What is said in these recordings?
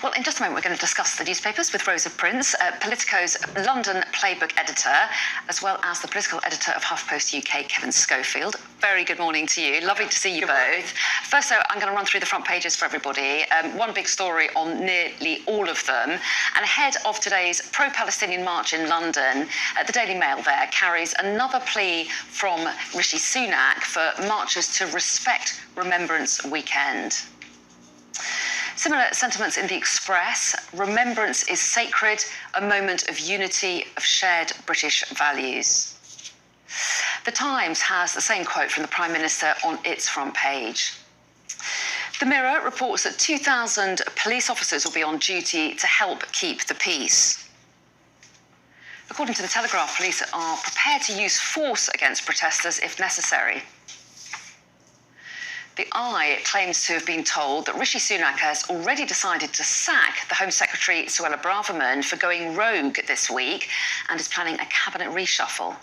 Well, in just a moment, we're going to discuss the newspapers with Rosa Prince, Politico's London playbook editor, as well as the political editor of HuffPost UK, Kevin Schofield. Very good morning to you. Lovely to see you both. First, though, I'm going to run through the front pages for everybody. One big story on nearly all of them. And ahead of today's pro-Palestinian march in London, the Daily Mail there carries another plea from Rishi Sunak for marchers to respect Remembrance Weekend. Similar sentiments in the Express. Remembrance is sacred, a moment of unity, of shared British values. The Times has the same quote from the Prime Minister on its front page. The Mirror reports that 2,000 police officers will be on duty to help keep the peace. According to the Telegraph, police are prepared to use force against protesters if necessary. The Eye claims to have been told that Rishi Sunak has already decided to sack the Home Secretary Suella Braverman for going rogue this week and is planning a cabinet reshuffle.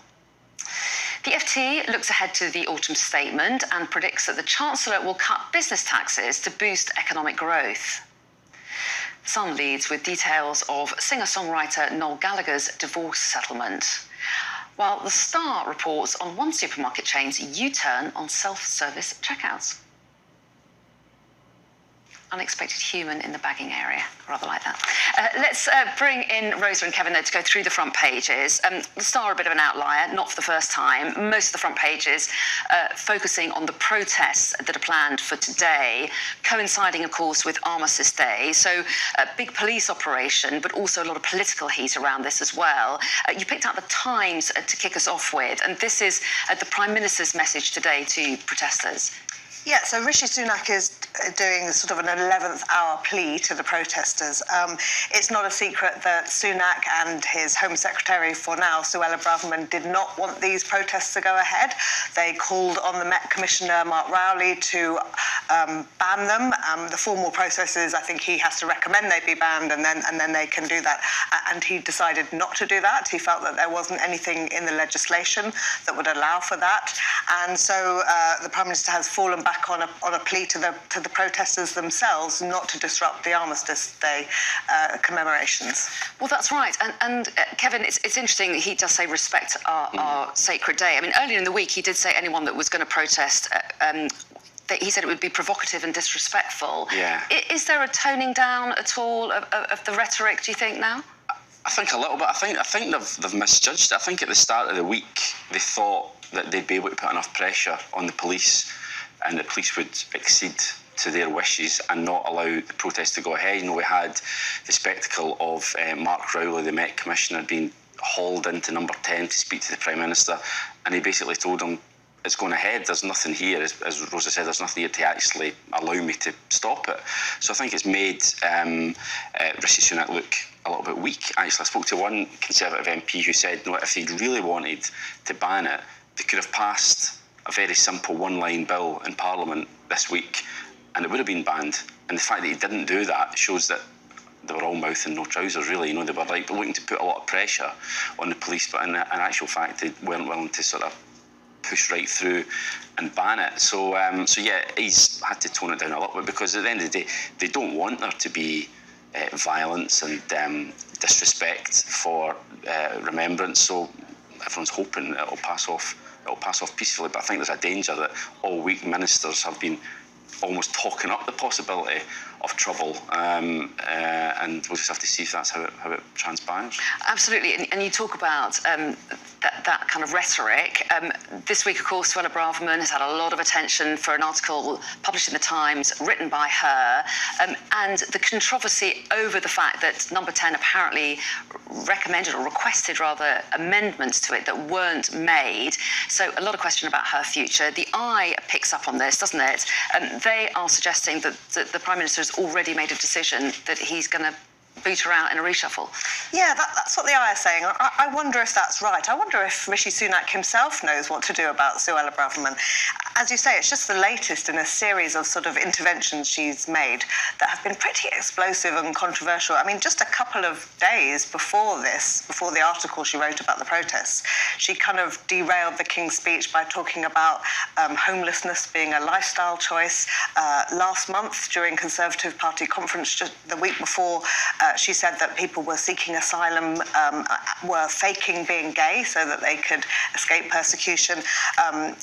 The FT looks ahead to the autumn statement and predicts that the Chancellor will cut business taxes to boost economic growth. The Sun leads with details of singer-songwriter Noel Gallagher's divorce settlement, while the Star reports on one supermarket chain's U-turn on self-service checkouts. Unexpected human in the bagging area. Rather like that. Let's bring in Rosa and Kevin, though, to go through the front pages. The Star, a bit of an outlier, not for the first time. Most of the front pages focusing on the protests that are planned for today, coinciding, of course, with Armistice Day. So a big police operation, but also a lot of political heat around this as well. You picked out the Times to kick us off with, and this is the Prime Minister's message today to protesters. Yeah, so Rishi Sunak is doing sort of an 11th hour plea to the protesters. It's not a secret that Sunak and his Home Secretary for now, Suella Braverman, did not want these protests to go ahead. They called on the Met Commissioner, Mark Rowley, to ban them. The formal process is, I think he has to recommend they be banned, and then they can do that. And he decided not to do that. He felt that there wasn't anything in the legislation that would allow for that. And so the Prime Minister has fallen back on a plea to the protesters themselves not to disrupt the Armistice Day commemorations. Well, that's right. And Kevin, it's interesting that he does say respect our sacred day. I mean, earlier in the week, he did say anyone that was going to protest, that he said it would be provocative and disrespectful. Yeah. Is there a toning down at all of the rhetoric, do you think, now? I think a little bit. I think they've misjudged it. I think at the start of the week, they thought that they'd be able to put enough pressure on the police and the police would accede to their wishes and not allow the protest to go ahead. You know, we had the spectacle of Mark Rowley, the Met Commissioner, being hauled into Number 10 to speak to the Prime Minister, and he basically told him, it's going ahead, there's nothing here, as Rosa said, there's nothing here to actually allow me to stop it. So I think it's made Rishi Sunak look a little bit weak. Actually, I spoke to one Conservative MP who said, no, if they'd really wanted to ban it, they could have passed a very simple one-line bill in Parliament this week and it would have been banned. And the fact that he didn't do that shows that they were all mouth and no trousers, really. You know, they were like looking to put a lot of pressure on the police, but in actual fact, they weren't willing to sort of push right through and ban it. So yeah, he's had to tone it down a little bit because at the end of the day, they don't want there to be violence and disrespect for remembrance. So everyone's hoping it'll pass off peacefully. But I think there's a danger that all week ministers have been almost talking up the possibility of trouble, and we'll just have to see if that's how it transpires. Absolutely, and you talk about that kind of rhetoric. This week, of course, Suella Braverman has had a lot of attention for an article published in the Times, written by her, and the controversy over the fact that Number 10 apparently recommended or requested, rather, amendments to it that weren't made. So a lot of question about her future. The Eye picks up on this, doesn't it? They are suggesting that the Prime Minister has already made a decision that he's going to boot her out in a reshuffle. Yeah, that's what the Eye is saying. I wonder if that's right. I wonder if Rishi Sunak himself knows what to do about Suella Braverman. As you say, it's just the latest in a series of sort of interventions she's made that have been pretty explosive and controversial. I mean, just a couple of days before the article she wrote about the protests, she kind of derailed the King's speech by talking about homelessness being a lifestyle choice. Last month, during Conservative Party conference, just the week before, she said that people were seeking asylum, were faking being gay so that they could escape persecution.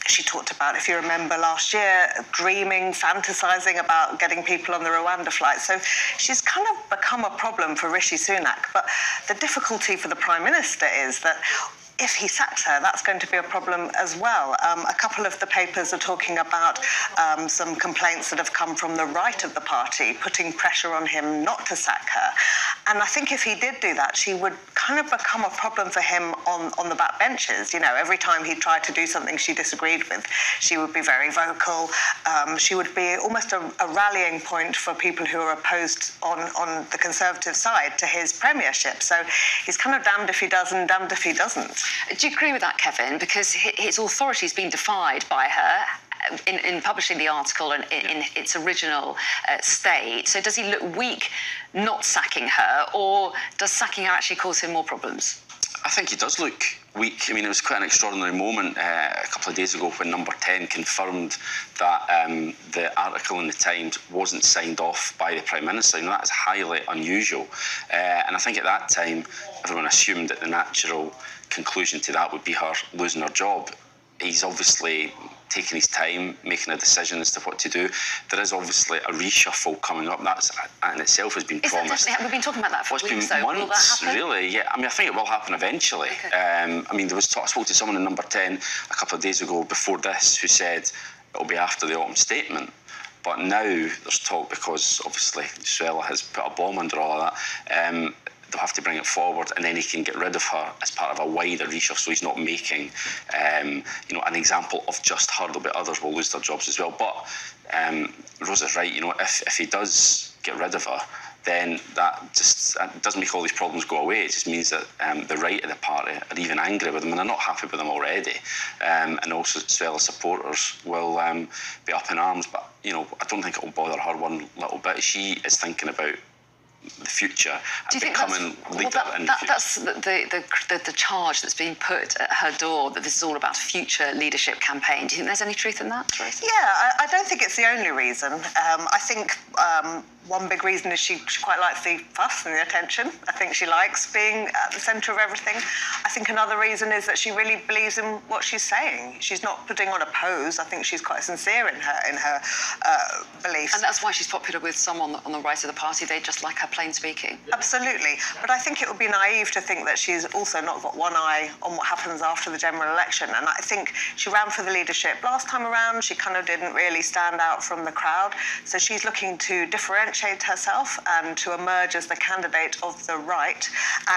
She talked about, if you remember last year, dreaming, fantasising about getting people on the Rwanda flight. So she's kind of become a problem for Rishi Sunak. But the difficulty for the Prime Minister is that if he sacks her, that's going to be a problem as well. A couple of the papers are talking about some complaints that have come from the right of the party, putting pressure on him not to sack her. And I think if he did do that, she would kind of become a problem for him on the backbenches. You know, every time he tried to do something she disagreed with, she would be very vocal. She would be almost a rallying point for people who are opposed on the Conservative side to his premiership. So he's kind of damned if he does and damned if he doesn't. Do you agree with that, Kevin? Because his authority has been defied by her in publishing the article and in its original state. So does he look weak not sacking her, or does sacking her actually cause him more problems? I think he does look weak. I mean, it was quite an extraordinary moment a couple of days ago when Number 10 confirmed that the article in the Times wasn't signed off by the Prime Minister. You know, that is highly unusual. And I think at that time, everyone assumed that the natural conclusion to that would be her losing her job. He's obviously taking his time, making a decision as to what to do. There is obviously a reshuffle coming up. That in itself has been promised. We've been talking about that for weeks. It's been months, really. Yeah, I mean, I think it will happen eventually. Okay. I mean, I spoke to someone in Number 10 a couple of days ago before this who said it'll be after the autumn statement. But now there's talk, because obviously Suella has put a bomb under all of that. They'll have to bring it forward, and then he can get rid of her as part of a wider reshuffle. So he's not making, an example of just her. There'll be others will lose their jobs as well. But Rosa's right. You know, if he does get rid of her, then that doesn't make all these problems go away. It just means that the right of the party are even angry with him, and they're not happy with him already. And also, Suella supporters will be up in arms. But I don't think it will bother her one little bit. She is thinking about the future and becoming leader in the future. That's the charge that's being put at her door, that this is all about a future leadership campaign. Do you think there's any truth in that, Teresa? Yeah, I don't think it's the only reason. I think one big reason is she quite likes the fuss and the attention. I think she likes being at the centre of everything. I think another reason is that she really believes in what she's saying. She's not putting on a pose. I think she's quite sincere in her beliefs. And that's why she's popular with some on the right of the party. They just like her plain speaking. Absolutely. But I think it would be naive to think that she's also not got one eye on what happens after the general election. And I think she ran for the leadership last time around. She kind of didn't really stand out from the crowd. So she's looking to differentiate herself and to emerge as the candidate of the right.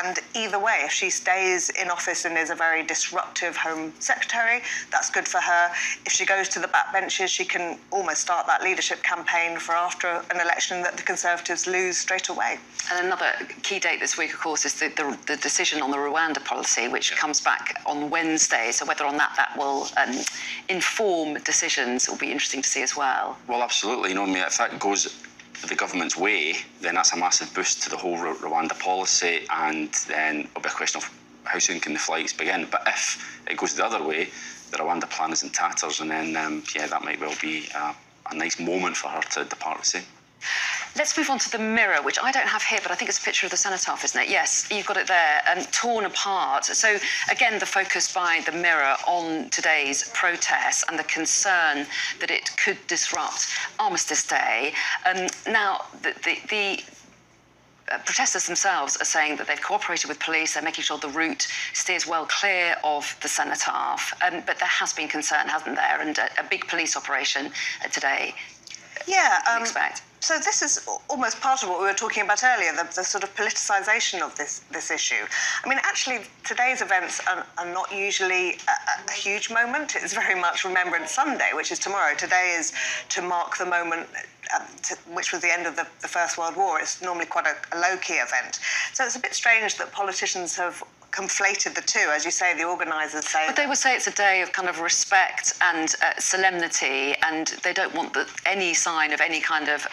And either way, if she stays in office and is a very disruptive Home Secretary, that's good for her. If she goes to the backbenches, she can almost start that leadership campaign for after an election that the Conservatives lose straight away. And another key date this week, of course, is the decision on the Rwanda policy, which comes back on Wednesday. So whether on that will inform decisions will be interesting to see as well. Well, absolutely. If that goes the government's way, then that's a massive boost to the whole Rwanda policy, and then it'll be a question of how soon can the flights begin. But if it goes the other way, the Rwanda plan is in tatters, and then that might well be a nice moment for her to depart the scene. Let's move on to the Mirror, which I don't have here, but I think it's a picture of the cenotaph, isn't it? Yes, you've got it there, torn apart. So, again, the focus by the Mirror on today's protests and the concern that it could disrupt Armistice Day. Now, the protesters themselves are saying that they've cooperated with police, they're making sure the route steers well clear of the cenotaph, but there has been concern, hasn't there, and a big police operation today. Yeah, expect. So this is almost part of what we were talking about earlier, the sort of politicisation of this issue. I mean, actually, today's events are not usually a huge moment. It's very much Remembrance Sunday, which is tomorrow. Today is to mark the moment which was the end of the First World War. It's normally quite a low-key event. So it's a bit strange that politicians have conflated the two. As you say, the organisers say... But they would say it's a day of kind of respect and solemnity, and they don't want any sign of any kind of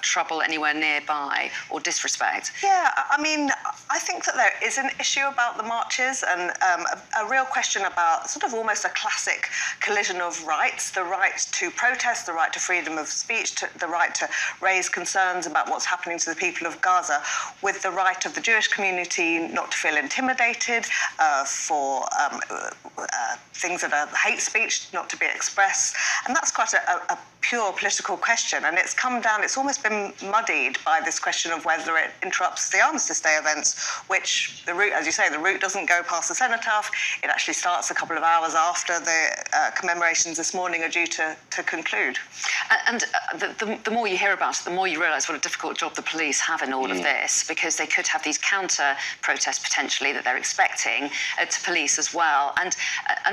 trouble anywhere nearby or disrespect. Yeah, I mean, I think that there is an issue about the marches and a real question about sort of almost a classic collision of rights, the right to protest, the right to freedom of speech, the right to raise concerns about what's happening to the people of Gaza, with the right of the Jewish community not to feel intimidated for things that are hate speech not to be expressed. And that's quite a pure political question, and it's come down, it's almost been muddied by this question of whether it interrupts the Armistice Day events, which the route, as you say, the route doesn't go past the cenotaph. It actually starts a couple of hours after the commemorations this morning are due to conclude. And the more you hear about it, the more you realise what a difficult job the police have in all of this, because they could have these counter protests potentially that they're expecting to police as well, and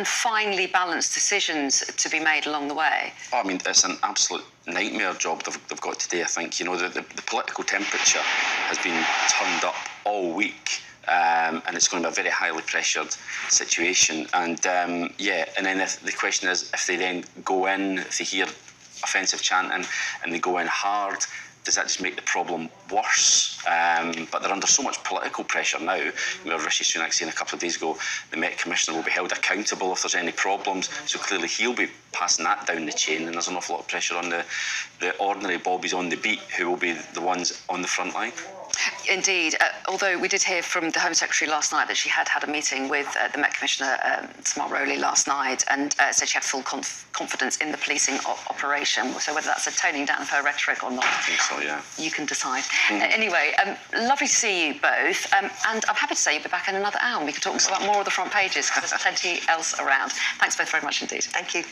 finely balanced decisions to be made along the way. I mean, it's an absolute nightmare job they've got today. I think, you know, the political temperature has been turned up all week, and it's going to be a very highly pressured situation. And and then the question is, if they then go in, if they hear offensive chanting and they go in hard, does that just make the problem worse? But they're under so much political pressure now. You know, Rishi Sunak saying a couple of days ago the Met Commissioner will be held accountable if there's any problems, so clearly he'll be passing that down the chain, and there's an awful lot of pressure on the ordinary bobbies on the beat, who will be the ones on the front line. Indeed, although we did hear from the Home Secretary last night that she had a meeting with the Met Commissioner, Smart Rowley, last night, and said she had full confidence in the policing operation. So whether that's a toning down of her rhetoric or not, I think so, yeah. You can decide. Anyway, lovely to see you both, and I'm happy to say you'll be back in another hour and we can talk about more of the front pages, because there's plenty else around. Thanks both very much indeed. Thank you.